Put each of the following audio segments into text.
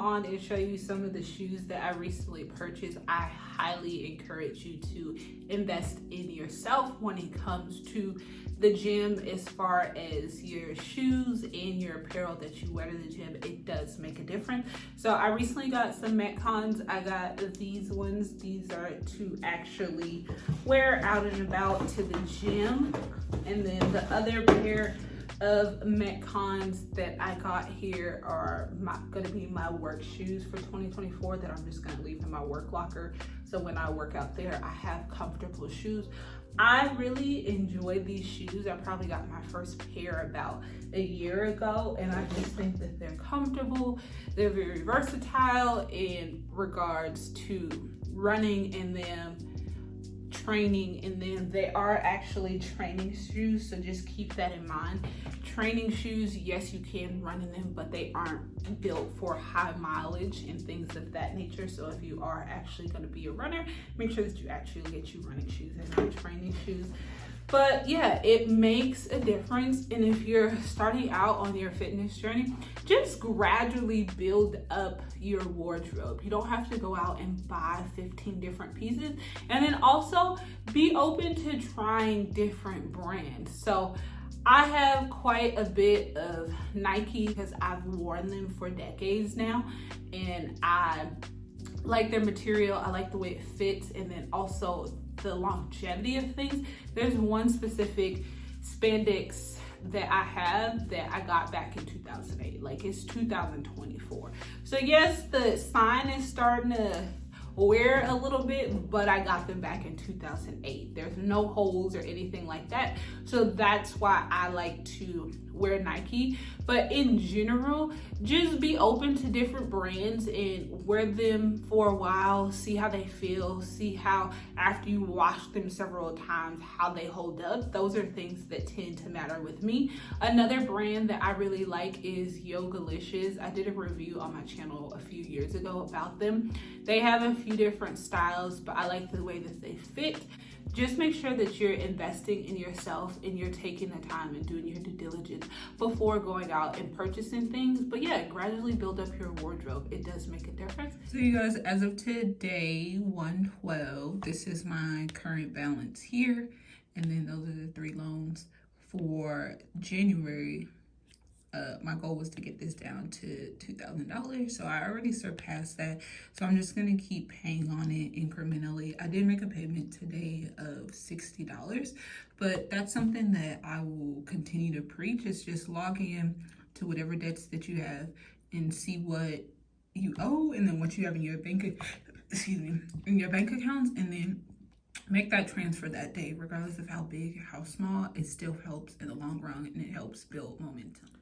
on and show you some of the shoes that I recently purchased. I highly encourage you to invest in yourself when it comes to the gym. As far as your shoes and your apparel that you wear to the gym, it does make a difference. So I recently got some Metcons. I got these ones. These are to actually wear out and about to the gym. And then the other pair of Metcons that I got here are gonna be my work shoes for 2024 that I'm just gonna leave in my work locker. So when I work out there, I have comfortable shoes. I really enjoy these shoes. I probably got my first pair about a year ago, and I just think that they're comfortable. They're very versatile in regards to running in them, training in them. They are actually training shoes, so just keep that in mind. Training shoes, yes, you can run in them, but they aren't built for high mileage and things of that nature. So if you are actually going to be a runner, make sure that you actually get you running shoes and not training shoes. But yeah, it makes a difference. And if you're starting out on your fitness journey, just gradually build up your wardrobe. You don't have to go out and buy 15 different pieces. And then also be open to trying different brands. So I have quite a bit of Nike because I've worn them for decades now, and I like their material. I like the way it fits, and then also the longevity of things. There's one specific spandex that I have that I got back in 2008. Like, it's 2024. So yes, the sign is starting to wear a little bit, but I got them back in 2008. There's no holes or anything like that. So that's why I like to wear Nike. But in general, just be open to different brands and wear them for a while, see how they feel, see how after you wash them several times, how they hold up. Those are things that tend to matter with me. Another brand that I really like is Yogalicious. I did a review on my channel a few years ago about them. They have a few different styles, but I like the way that they fit. Just make sure that you're investing in yourself and you're taking the time and doing your due diligence before going out and purchasing things. But yeah, gradually build up your wardrobe. It does make a difference. So you guys, as of today, 1/12, this is my current balance here. And then those are the 3 loans for January. My goal was to get this down to $2,000, so I already surpassed that. So I'm just gonna keep paying on it incrementally. I did make a payment today of $60, but that's something that I will continue to preach. It's just log in to whatever debts that you have and see what you owe, and then what you have in your bank, in your bank accounts, and then make that transfer that day, regardless of how big, how small. It still helps in the long run, and it helps build momentum.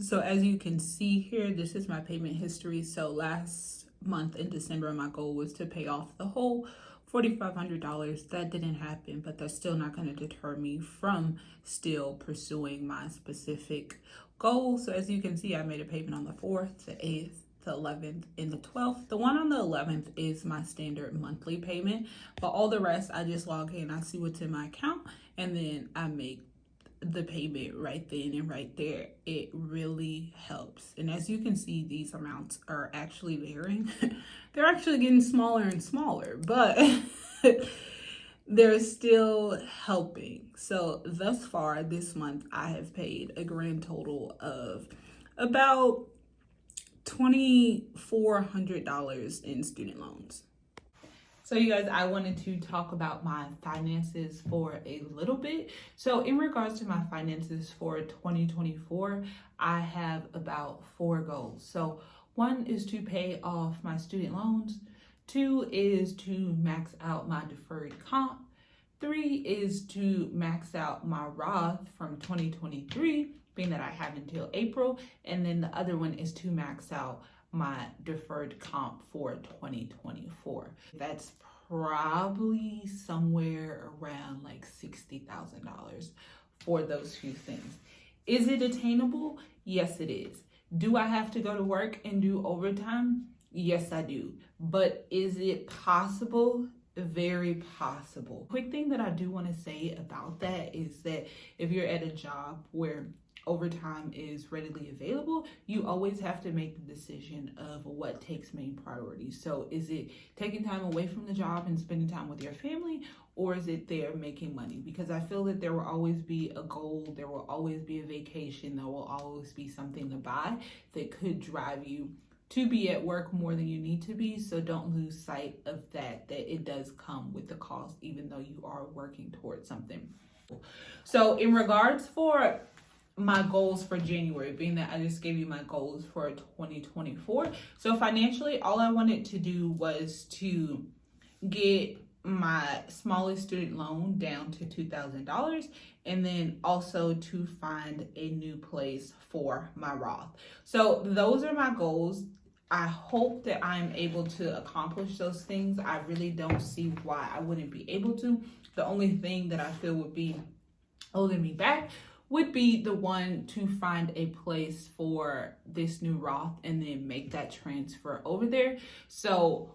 So as you can see here, this is my payment history. So last month in December, my goal was to pay off the whole $4,500. That didn't happen, but that's still not going to deter me from still pursuing my specific goal. So as you can see, I made a payment on the 4th, the 8th, the 11th, and the 12th. The one on the 11th is my standard monthly payment, but all the rest, I just log in, I see what's in my account, and then I make the payment right then and right there. It really helps. And as you can see, these amounts are actually varying. They're actually getting smaller and smaller, but they're still helping. So thus far this month, I have paid a grand total of about $2,400 in student loans. So you guys, I wanted to talk about my finances for a little bit. So in regards to my finances for 2024, I have about 4 goals. So 1 is to pay off my student loans. 2 is to max out my deferred comp. 3 is to max out my Roth from 2023, being that I have until April. And then the other one is to max out my deferred comp for 2024. That's probably somewhere around like $60,000 for those few things. Is it attainable? Yes, it is. Do I have to go to work and do overtime? Yes, I do. But is it possible? Very possible. Quick thing that I do want to say about that is that if you're at a job where overtime is readily available, you always have to make the decision of what takes main priority. So is it taking time away from the job and spending time with your family, or is it there making money? Because I feel that there will always be a goal, there will always be a vacation, there will always be something to buy that could drive you to be at work more than you need to be. So don't lose sight of that it does come with the cost, even though you are working towards something. So in regards for my goals for January, being that I just gave you my goals for 2024. So financially, all I wanted to do was to get my smallest student loan down to $2,000, and then also to find a new place for my Roth. So those are my goals. I hope that I'm able to accomplish those things. I really don't see why I wouldn't be able to. The only thing that I feel would be holding me back would be the one to find a place for this new Roth and then make that transfer over there. So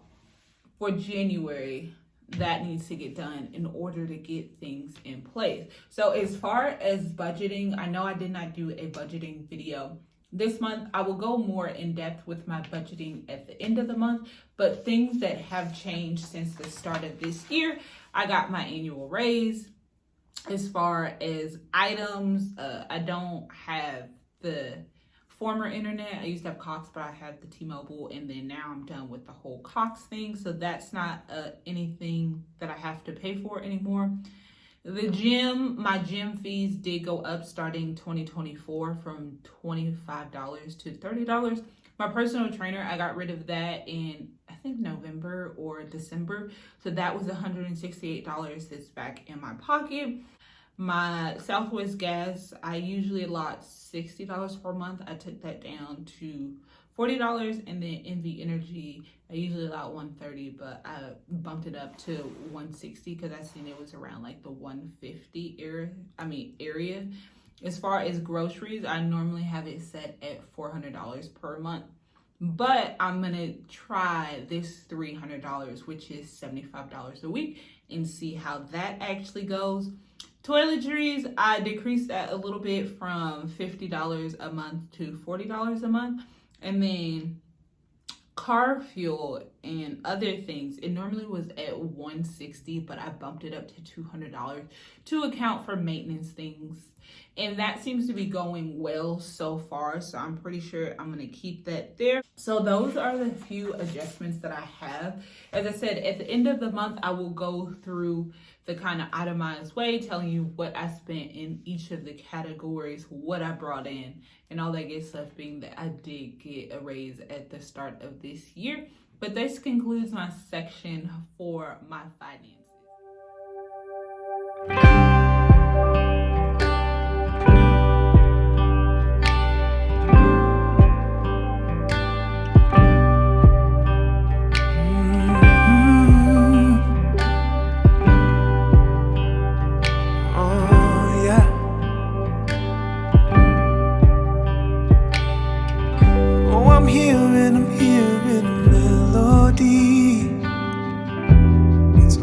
for January, that needs to get done in order to get things in place. So as far as budgeting, I know I did not do a budgeting video this month. I will go more in depth with my budgeting at the end of the month, but things that have changed since the start of this year, I got my annual raise. As far as items, I don't have the former internet. I used to have Cox, but I have the T-Mobile, and then now I'm done with the whole Cox thing. So that's not anything that I have to pay for anymore. The gym, my gym fees did go up starting 2024 from $25 to $30. My personal trainer, I got rid of that in, I think, November or December. So that was $168 that's back in my pocket. My Southwest gas, I usually allot $60 per month. I took that down to $40, and then NV Energy, I usually allot $130, but I bumped it up to $160 because I seen it was around like the $150 area. As far as groceries, I normally have it set at $400 per month, but I'm gonna try this $300, which is $75 a week, and see how that actually goes. Toiletries, I decreased that a little bit from $50 a month to $40 a month. And then car fuel and other things, it normally was at $160, but I bumped it up to $200 to account for maintenance things. And that seems to be going well so far, so I'm pretty sure I'm going to keep that there. So those are the few adjustments that I have. As I said, at the end of the month, I will go through the kind of itemized way, telling you what I spent in each of the categories, what I brought in, and all that good stuff, being that I did get a raise at the start of this year. But this concludes my section for my finances.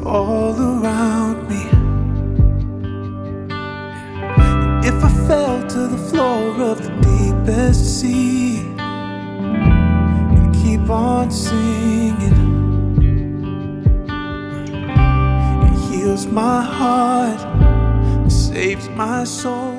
All around me. If I fell to the floor of the deepest sea, you keep on singing. It heals my heart, it saves my soul.